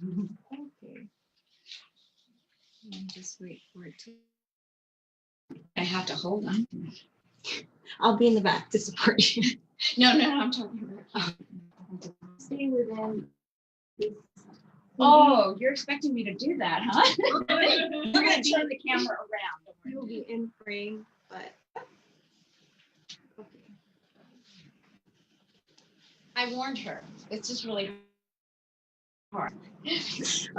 Okay. Just wait for it to. I have to hold on. I'll be in the back to support you. No, I'm talking about. Stay within. Oh, you're expecting me to do that, huh? We're gonna turn the camera around. You'll be in frame, but. Okay. I warned her. It's just really hard.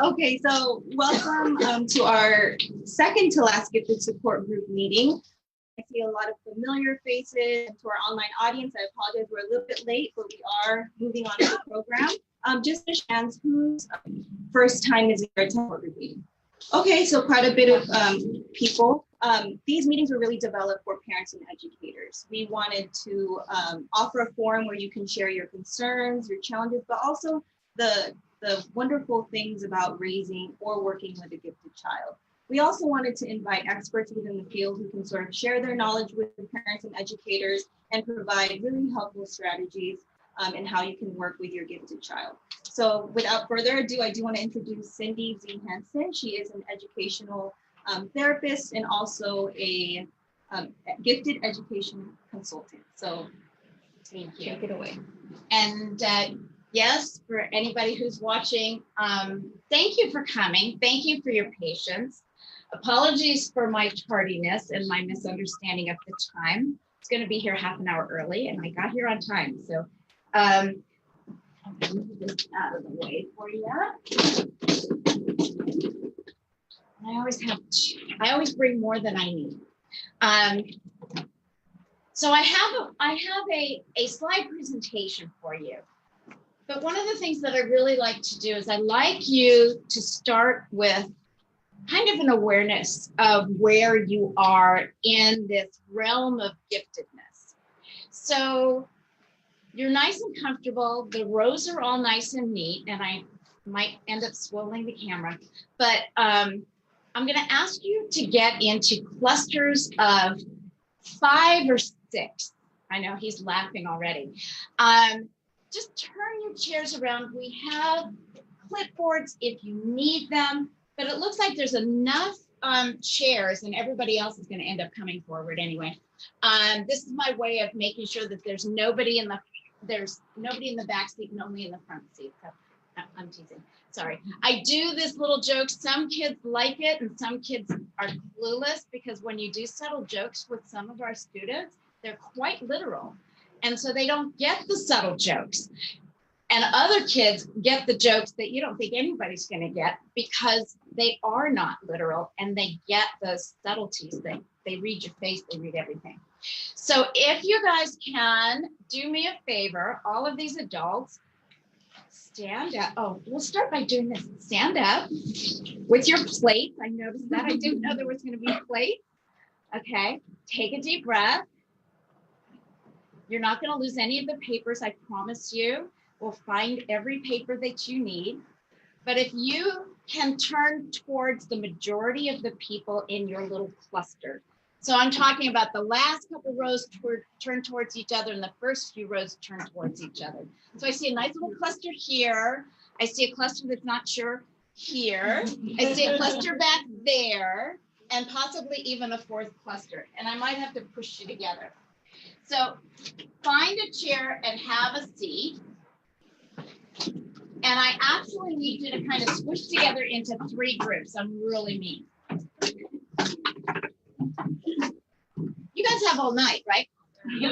Okay, so welcome to our second to last gifted support group meeting. I see a lot of familiar faces. To our online audience, I apologize, we're a little bit late, but we are moving on to the program. Just to chance whose first time is your support group meeting. Okay, so quite a bit of people. These meetings were really developed for parents and educators. We wanted to offer a forum where you can share your concerns, your challenges, but also the wonderful things about raising or working with a gifted child. We also wanted to invite experts within the field who can sort of share their knowledge with parents and educators and provide really helpful strategies in how you can work with your gifted child. So without further ado, I do want to introduce Cindy Z. Hansen. She is an educational therapist and also a gifted education consultant. So thank you. Take it away. And yes, for anybody who's watching, thank you for coming. Thank you for your patience. Apologies for my tardiness and my misunderstanding of the time. I was going to be here half an hour early and I got here on time. So I'm going to move this out of the way for you. I always bring more than I need. So I have a slide presentation for you. But one of the things that I really like to do is I like you to start with kind of an awareness of where you are in this realm of giftedness. So you're nice and comfortable. The rows are all nice and neat, and I might end up swirling the camera, but I'm going to ask you to get into clusters of 5 or 6. I know he's laughing already. Just turn your chairs around. We have clipboards if you need them, but it looks like there's enough chairs and everybody else is going to end up coming forward anyway. This is my way of making sure that there's nobody in the back seat and only in the front seat. So I'm teasing. Sorry. I do this little joke. Some kids like it and some kids are clueless because when you do subtle jokes with some of our students, they're quite literal. And so they don't get the subtle jokes. And other kids get the jokes that you don't think anybody's going to get because they are not literal and they get those subtleties. They read your face, they read everything. So if you guys can do me a favor, all of these adults, stand up. Oh, we'll start by doing this. Stand up with your plate. I noticed that. I didn't know there was going to be a plate. Okay, take a deep breath. You're not going to lose any of the papers, I promise you. We'll find every paper that you need. But if you can turn towards the majority of the people in your little cluster. So I'm talking about the last couple rows turn towards each other and the first few rows turn towards each other. So I see a nice little cluster here. I see a cluster that's not sure here. I see a cluster back there and possibly even a 4th cluster. And I might have to push you together. So find a chair and have a seat. And I actually need you to kind of squish together into 3 groups. I'm really mean. You guys have all night, right? You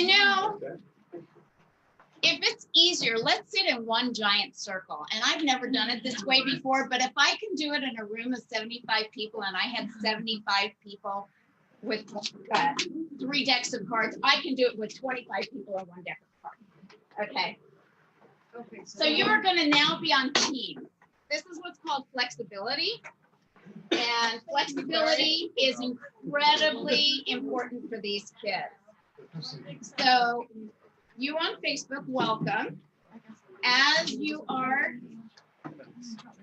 know, if it's easier, let's sit in one giant circle. And I've never done it this way before, but if I can do it in a room of 75 people and I had 75 people with 3 decks of cards, I can do it with 25 people on 1 deck of cards. Okay. So you are going to now be on teams. This is what's called flexibility. And flexibility is incredibly important for these kids. So you on Facebook, welcome. As you are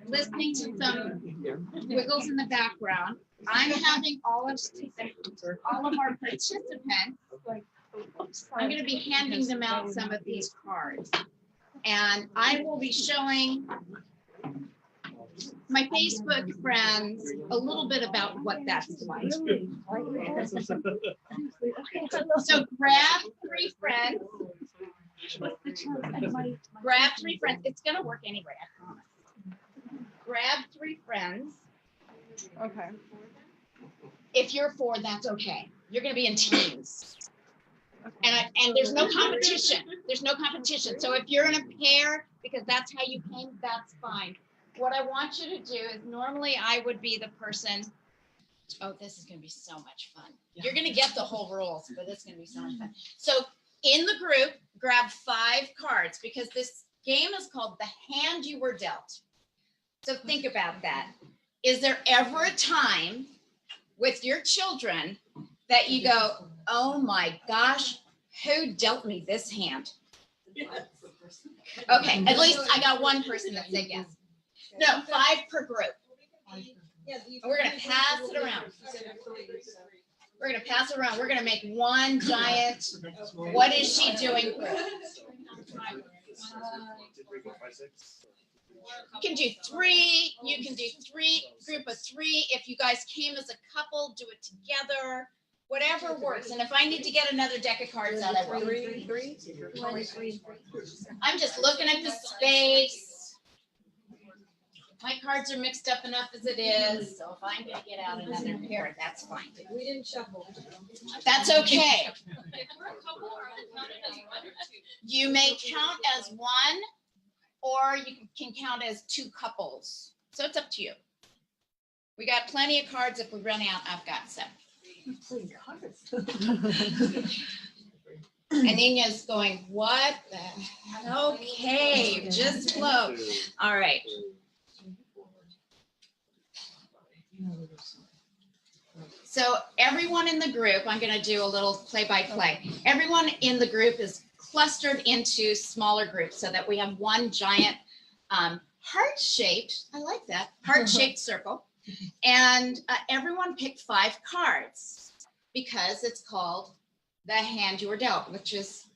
listening to some wiggles in the background. I'm having all of our participants. I'm going to be handing them out some of these cards, and I will be showing my Facebook friends a little bit about what that's like. So grab 3 friends. Grab 3 friends. It's going to work anyway, I promise. Grab 3 friends. Okay. If you're 4, that's okay. You're going to be in teams. And there's no competition. There's no competition. So if you're in a pair, because that's how you came, that's fine. What I want you to do is normally I would be the person. Oh, this is going to be so much fun. You're going to get the whole rules, but it's going to be so much fun. So in the group, grab 5 cards because this game is called The Hand You Were Dealt. So think about that. Is there ever a time with your children that you go, oh my gosh, who dealt me this hand? Okay, at least I got 1 person that said yes. No, 5 per group. And we're going to pass it around. We're going to pass it around. We're going to make one giant, what is she doing group. You can do 3. You can do 3, group of 3. If you guys came as a couple, do it together. Whatever works. And if I need to get another deck of cards out, I will. 3. I'm just looking at the space. My cards are mixed up enough as it is, so if I'm going to get out another pair, that's fine. We didn't shuffle. That's okay. You may count as 1, or you can count as 2 couples. So it's up to you. We got plenty of cards. If we run out, I've got some. And Nina's going, what the hell? Okay, just flow. All right. So everyone in the group, I'm going to do a little play-by-play. Everyone in the group is clustered into smaller groups so that we have one giant heart-shaped, I like that, heart-shaped circle. And everyone picked 5 cards because it's called The Hand You Were Dealt, which is,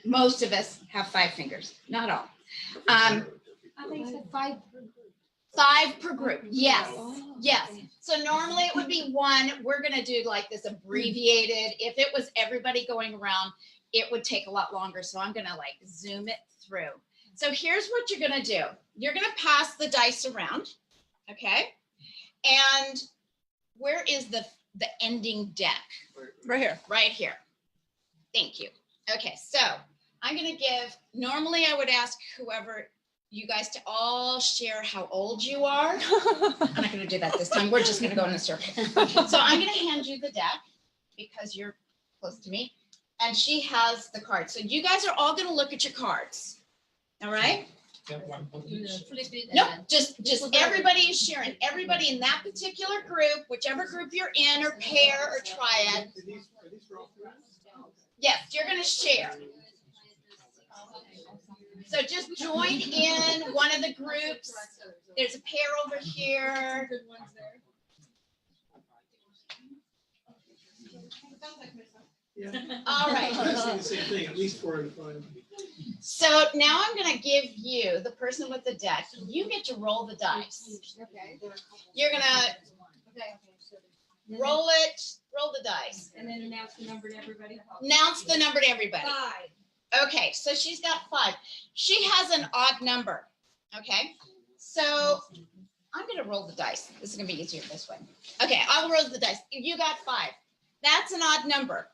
most of us have 5 fingers, not all. I think you said 5 per group. 5 per group, yes, yes. So normally it would be 1. We're going to do like this abbreviated. If it was everybody going around, it would take a lot longer. So I'm going to like zoom it through. So here's what you're going to do. You're going to pass the dice around, okay? And where is the ending deck? Right here. Right here. Thank you. Okay, so I'm going to give, normally I would ask whoever, you guys to all share how old you are. I'm not going to do that this time. We're just going to go in a circle. So I'm going to hand you the deck because you're close to me. And she has the cards. So you guys are all going to look at your cards. All right? No, just everybody is sharing. Everybody in that particular group, whichever group you're in, or pair or triad. Yes, you're going to share. So just join in one of the groups. There's a pair over here. All right. So now I'm going to give you, the person with the deck, you get to roll the dice. You're going to roll the dice. And then announce the number to everybody. Announce the number to everybody. 5. Okay, so she's got 5. She has an odd number. Okay, so I'm going to roll the dice. This is going to be easier this way. Okay, I'll roll the dice. You got 5. That's an odd number.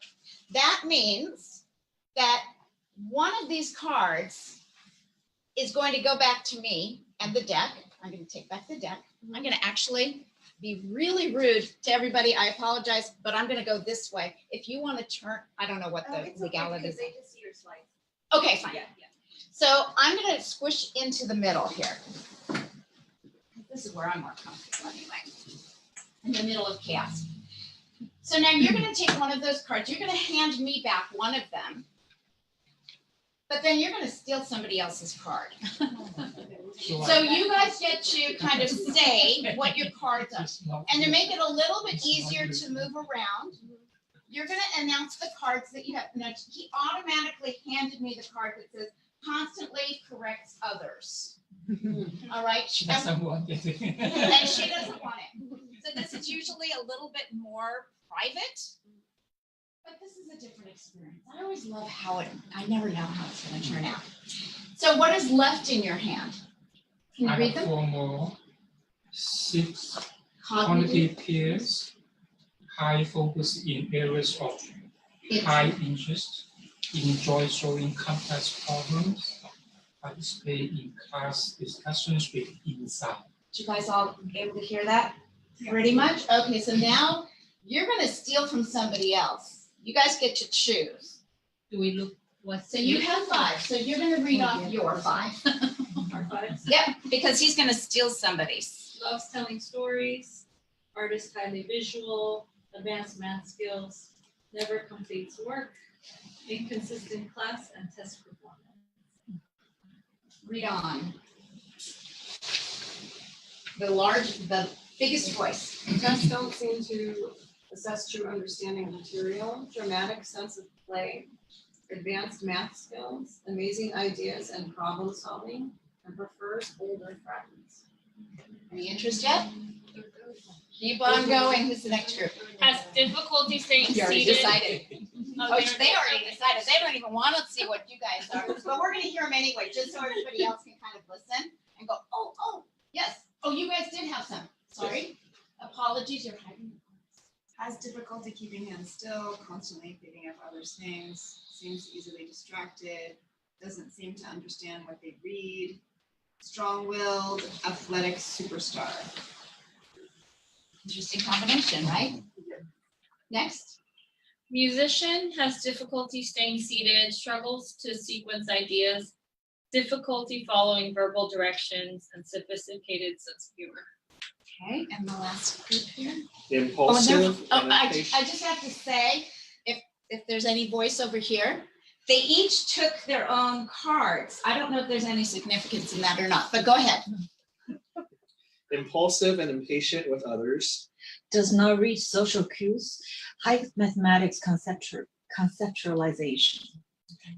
That means that one of these cards is going to go back to me and the deck. I'm going to take back the deck. I'm going to actually be really rude to everybody. I apologize, but I'm going to go this way. If you want to turn, I don't know what the legality is. They just see your slides. Okay, fine. Yeah. So I'm going to squish into the middle here. This is where I'm more comfortable anyway, in the middle of chaos. So now you're going to take one of those cards. You're going to hand me back one of them. but then you're gonna steal somebody else's card. So So you guys get to kind of say what your cards are. And to make it a little bit easier to move around, you're gonna announce the cards that you have. Now, he automatically handed me the card that says constantly corrects others. All right? she doesn't want it. And she doesn't want it. So this is usually a little bit more private, but this is a different experience. I always love how I never know how it's gonna turn out. So what is left in your hand? Can you I read have them? 4 more. 6 Cognitive. quantitative peers, high focus in areas of It's- high interest, enjoy solving complex problems, participate in class discussions with insight. You guys all able to hear that? Pretty much? Okay, so now you're gonna steal from somebody else. You guys get to choose. Do we look what's? So you have 5, so you're gonna read off your 5. Our fives? Yep, because he's gonna steal somebody's. Loves telling stories, artist highly visual, advanced math skills, never completes work, inconsistent class and test performance. Read on. The biggest voice. Tests don't seem to assess true understanding of material, dramatic sense of play, advanced math skills, amazing ideas and problem solving, and prefers older fragments. Any interest yet? Keep on going. Who's the next group? Has difficulty staying You already seated. decided. Oh, they already decided. They don't even want to see what you guys are. But we're gonna hear them anyway, just so everybody else can kind of listen and go, oh, yes. Oh, you guys did have some. Sorry. Apologies, you're hiding. Has difficulty keeping hands still, constantly thinking of other things, seems easily distracted, doesn't seem to understand what they read, strong-willed, athletic superstar. Interesting combination, right? Next. Musician has difficulty staying seated, struggles to sequence ideas, difficulty following verbal directions, and sophisticated sense of humor. Okay, and the last group here. Impulsive and I impatient. just have to say, if there's any voice over here, they each took their own cards. I don't know if there's any significance in that or not, but go ahead. Impulsive and impatient with others. Does not reach social cues, high mathematics conceptualization,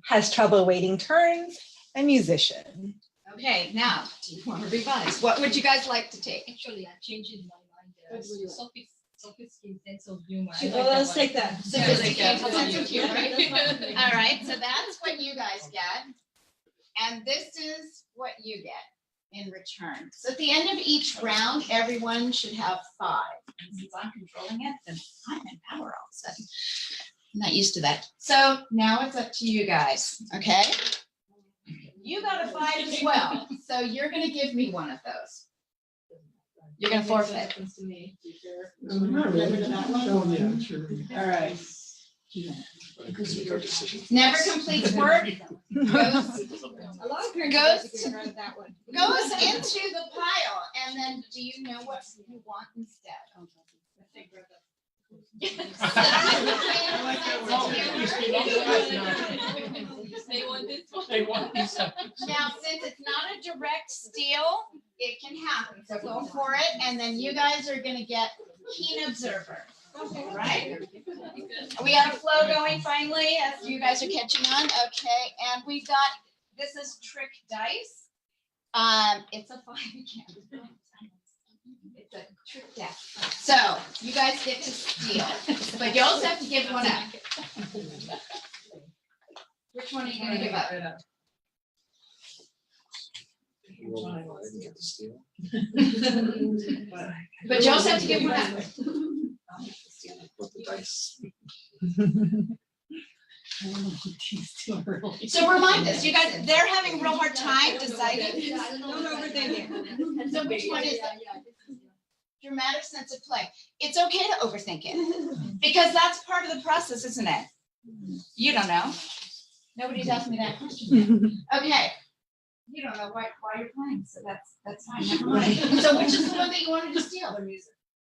has trouble waiting turns, and musician. Okay, now, do you want to revise? What would you guys like to take? Actually, I changed in my mind. What would you like? Sophisticated sense of humor. Well, let's take that. Sophisticated sense of humor. All All right, so that's what you guys get. And this is what you get in return. So at the end of each round, everyone should have 5. And since I'm controlling it, then I'm in power all of a sudden. I'm not used to that. So now it's up to you guys, okay? You got a 5 as well, so you're gonna give me one of those. You're gonna forfeit. Happens to me. Not really. Oh, yeah, sure. All right. Never completes work, goes A lot of parents Goes have to get rid of that one. into the pile, and then do you know what you want instead? They want this one. They want this. Now, since it's not a direct steal, it can happen, so go for it, and then you guys are gonna get keen observer. Right? We got a flow going finally, as you guys are catching on, okay, and we've got, this is trick dice. It's a 5 again. It's a trick deck. So, you guys get to steal, but you also have to give one up. Which one are you gonna give up? But you also have to give one up. With the dice. So remind us, you guys, they're having a real hard time deciding. Don't overthink it. So which one is it? Dramatic sense of play. It's okay to overthink it, because that's part of the process, isn't it? You don't know. Nobody's asked me that question yet. Okay. You don't know why you're playing, so that's fine, never mind. So which is the one that you wanted to steal?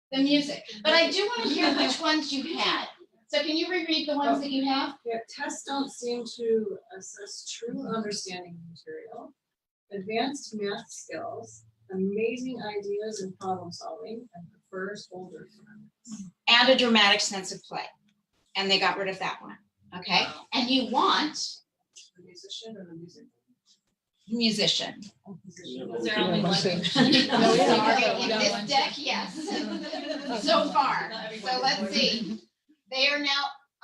The music. But I do want to hear which ones you had. So can you reread the ones that you have? Yeah, tests don't seem to assess true understanding of material, advanced math skills, amazing ideas and problem solving, and prefers older friends. And a dramatic sense of play. And they got rid of that one. Okay. And you want The musician or the music? musician. Is there only one? In this deck, yes. So far. So let's see. They are now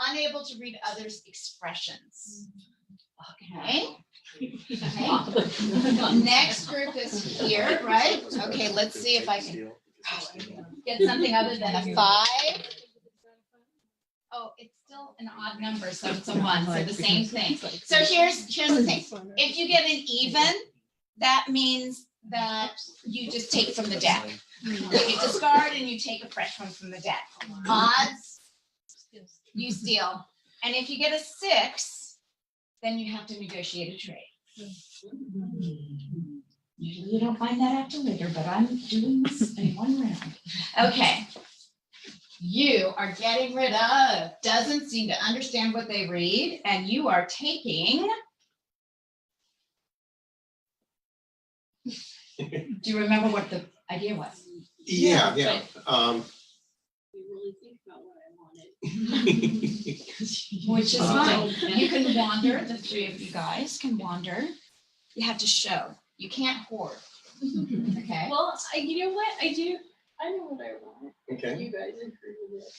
unable to read others' expressions. Okay. Okay. Next group is here, right? Okay, let's see if I can get something other than a 5. Oh, it's still an odd number, so it's a 1, so the same thing. So here's the thing. If you get an even, that means that you just take from the deck. You discard and you take a fresh one from the deck. Odds, you steal. And if you get a 6, then you have to negotiate a trade. Usually you don't find that out till later, but I'm doing this in one round. Okay. You are getting rid of doesn't seem to understand what they read, and you are taking. Do you remember what the idea was? Yeah. You really think about what I wanted. Which is fine. You can wander, the 3 of you guys can wander. You have to show. You can't hoard. Okay. Well, you know what? I know what I want. Okay. You guys agree with it.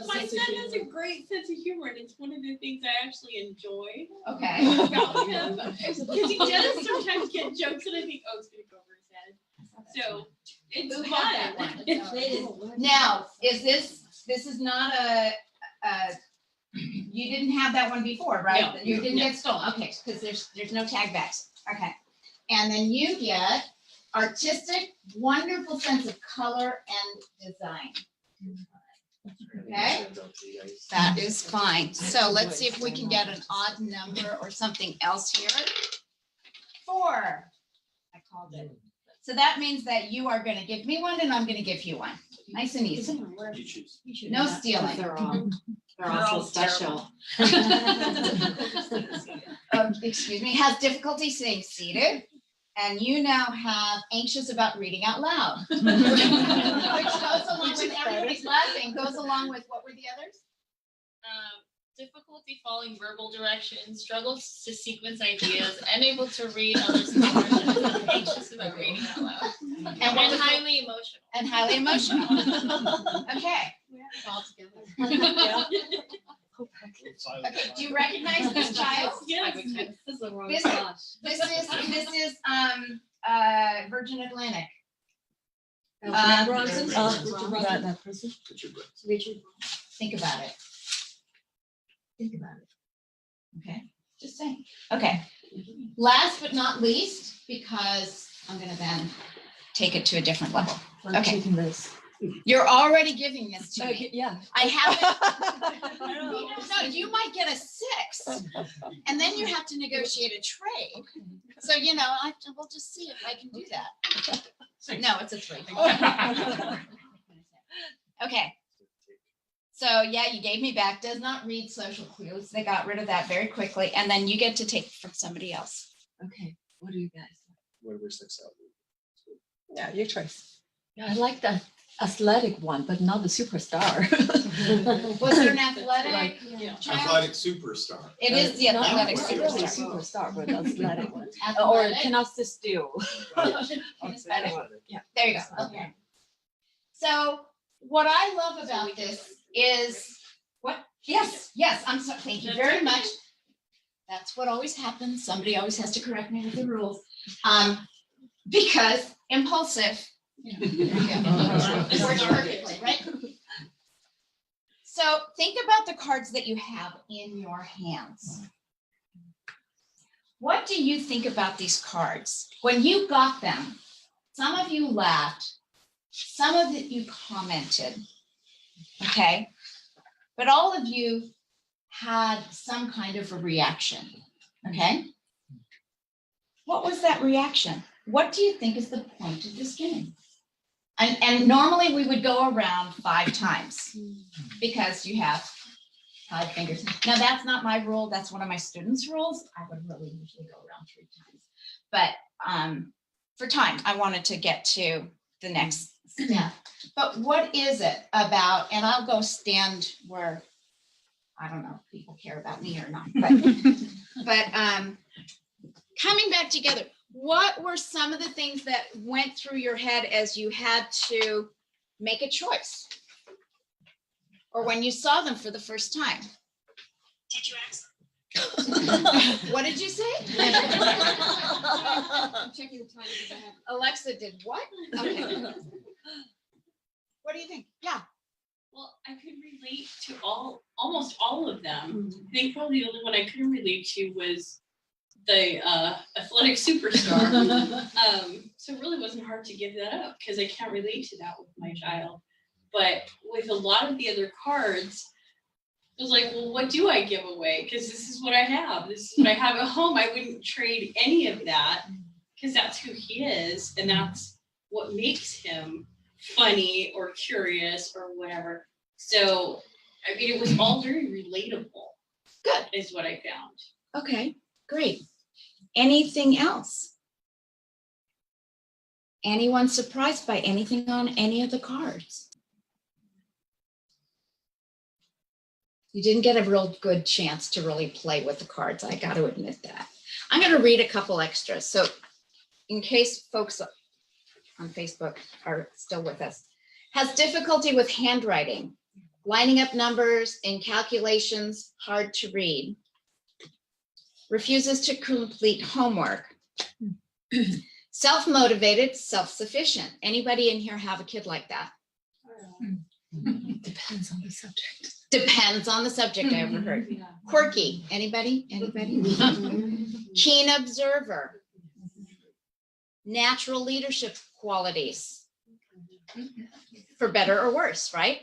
My son has a great sense of humor, and it's one of the things I actually enjoy Okay. about him. Because he does sometimes get jokes, and I think, oh, it's going to go over his head. So it's Who fun. had that one? Now, this is not you didn't have that one before, right? No. You didn't get stolen. Okay, because there's no tag backs. Okay. And then you get artistic, wonderful sense of color and design. Okay, that is fine. So let's see if we can get an odd number or something else here. 4, I called it. So that means that you are gonna give me one and I'm gonna give you one. Nice and easy. You choose. No stealing. They're also special. Excuse me, has difficulty staying seated. And you now have anxious about reading out loud. Which goes along with everybody's laughing, goes along with what were the others? Difficulty following verbal directions, struggles to sequence ideas, unable to read others' expressions, anxious about reading out loud, And what was the- highly emotional. And highly emotional. Okay. All together. Okay, do you recognize this child? Yes. This is Virgin Atlantic. Bronson? That person. Think about it. Think about it. Okay, just saying. Okay. Last but not least, because I'm gonna then take it to a different level. I'm Okay. taking this. You're already giving this to me. Yeah. I haven't. No, you might get a 6, and then you have to negotiate a trade. So, we'll just see if I can do that. No, it's a 3. Okay. So, yeah, you gave me back, does not read social clues. They got rid of that very quickly, and then you get to take from somebody else. Okay, what do you guys? Whatever sticks out. Yeah, your choice. Yeah, I like the athletic one, but not the superstar. Was there an athletic? Yeah. child? Athletic superstar. It is the Not athletic not really superstar. superstar, but athletic one. Or Athletic? cannot sit still. Athletic. Yeah. There you go. Okay. So what I love about this is what? Yes, I'm sorry. Thank you very much. That's what always happens. Somebody always has to correct me with the rules. Because impulsive. There you go. It works perfectly, right? So think about the cards that you have in your hands. What do you think about these cards? When you got them, some of you laughed, some of you commented, okay? But all of you had some kind of a reaction, okay? What was that reaction? What do you think is the point of this game? And normally we would go around 5 times because you have 5 fingers. Now, that's not my rule. That's one of my students' rules. I would really usually go around 3 times. But for time, I wanted to get to the next step. But what is it about, and I'll go stand where, I don't know if people care about me or not, but coming back together, what were some of the things that went through your head as you had to make a choice? Or when you saw them for the first time? Did you ask? What did you say? I'm checking the time because I have. Alexa did what? Okay. What do you think? Yeah. Well, I could relate to almost all of them. I think probably the only one I couldn't relate to was the athletic superstar. So it really wasn't hard to give that up because I can't relate to that with my child. But with a lot of the other cards, it was like, well, what do I give away? Because this is what I have. This is what I have at home. I wouldn't trade any of that because that's who he is. And that's what makes him funny or curious or whatever. So, I mean, it was all very relatable. Good. Is what I found. Okay, great. Anything else? Anyone surprised by anything on any of the cards? You didn't get a real good chance to really play with the cards. I got to admit that. I'm going to read a couple extras. So in case folks on Facebook are still with us, has difficulty with handwriting, lining up numbers in calculations, hard to read, refuses to complete homework, self-motivated, self-sufficient. Anybody in here have a kid like that? Depends on the subject. Depends on the subject, I overheard. Yeah. Quirky, anybody? Keen observer. Natural leadership qualities. For better or worse, right?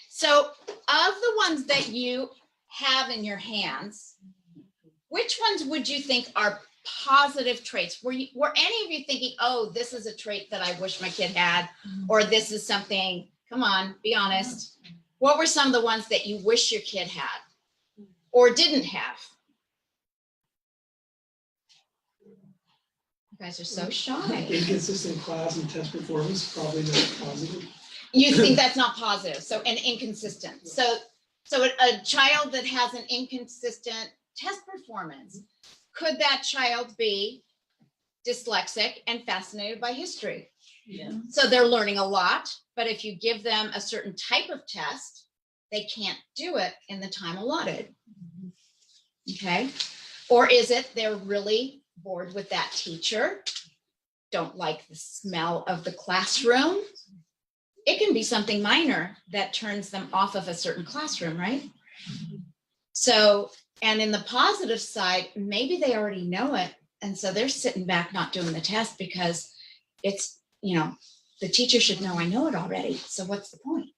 So of the ones that you have in your hands, which ones would you think are positive traits? Were any of you thinking, oh, this is a trait that I wish my kid had, or this is something, come on, be honest. What were some of the ones that you wish your kid had or didn't have? You guys are so shy. Inconsistent class and test performance, probably not positive. You think that's not positive, so and inconsistent. So a child that has an inconsistent test performance, could that child be dyslexic and fascinated by history? Yeah. So they're learning a lot, but if you give them a certain type of test, they can't do it in the time allotted. Okay? Or is it they're really bored with that teacher, don't like the smell of the classroom? It can be something minor that turns them off of a certain classroom, right? So, and in the positive side, maybe they already know it. And so they're sitting back not doing the test because it's, you know, the teacher should know I know it already. So what's the point?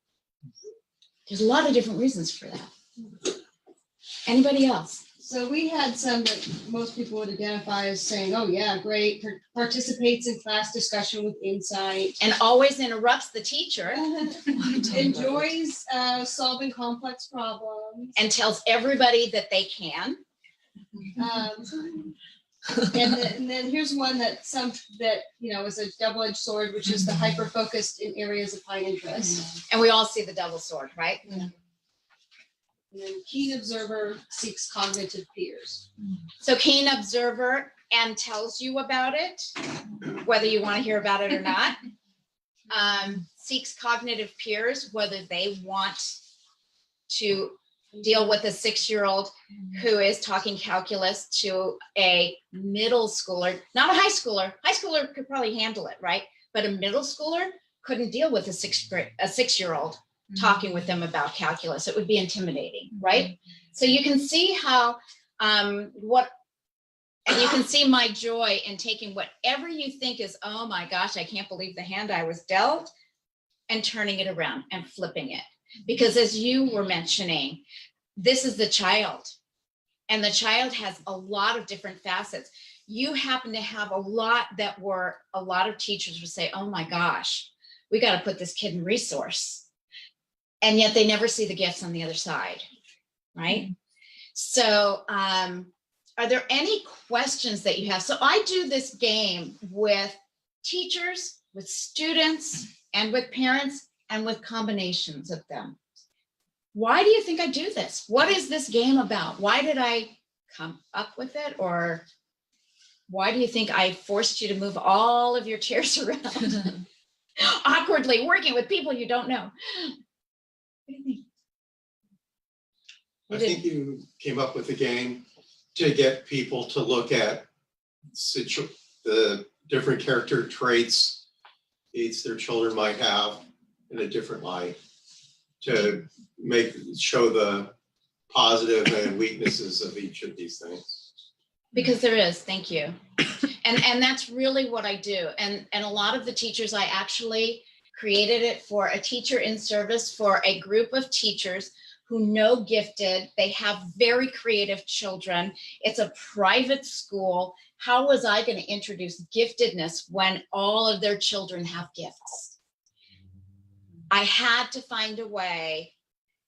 There's a lot of different reasons for that. Anybody else? So we had some that most people would identify as saying, oh yeah, great, participates in class discussion with insight. And always interrupts the teacher. Enjoys solving complex problems. And tells everybody that they can. And then here's one that is a double-edged sword, which is the hyper-focused in areas of high interest. And we all see the double sword, right? Yeah. And then keen observer seeks cognitive peers. So keen observer and tells you about it, whether you want to hear about it or not. Seeks cognitive peers, whether they want to deal with a 6-year-old who is talking calculus to a middle schooler, not a high schooler. High schooler could probably handle it, right? But a middle schooler couldn't deal with a 6-year-old talking with them about calculus. It would be intimidating, right? So you can see how and you can see my joy in taking whatever you think is, oh my gosh, I can't believe the hand I was dealt, and turning it around and flipping it. Because as you were mentioning, this is the child, and the child has a lot of different facets. You happen to have a lot of teachers would say, oh my gosh, we got to put this kid in resource. And yet they never see the gifts on the other side, right? So are there any questions that you have? So I do this game with teachers, with students, and with parents, and with combinations of them. Why do you think I do this? What is this game about? Why did I come up with it? Or why do you think I forced you to move all of your chairs around awkwardly, working with people you don't know? What do you think? I think you came up with a game to get people to look at the different character traits their children might have in a different light, to show the positive and weaknesses of each of these things. Because there is, thank you. And that's really what I do. And a lot of the teachers, I actually created it for a teacher in service for a group of teachers who know gifted. They have very creative children. It's a private school. How was I going to introduce giftedness when all of their children have gifts? I had to find a way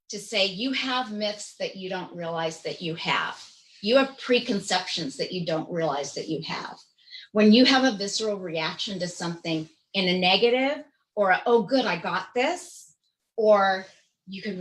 to say, you have myths that you don't realize that you have. You have preconceptions that you don't realize that you have. When you have a visceral reaction to something in a negative, or oh good, I got this, or you can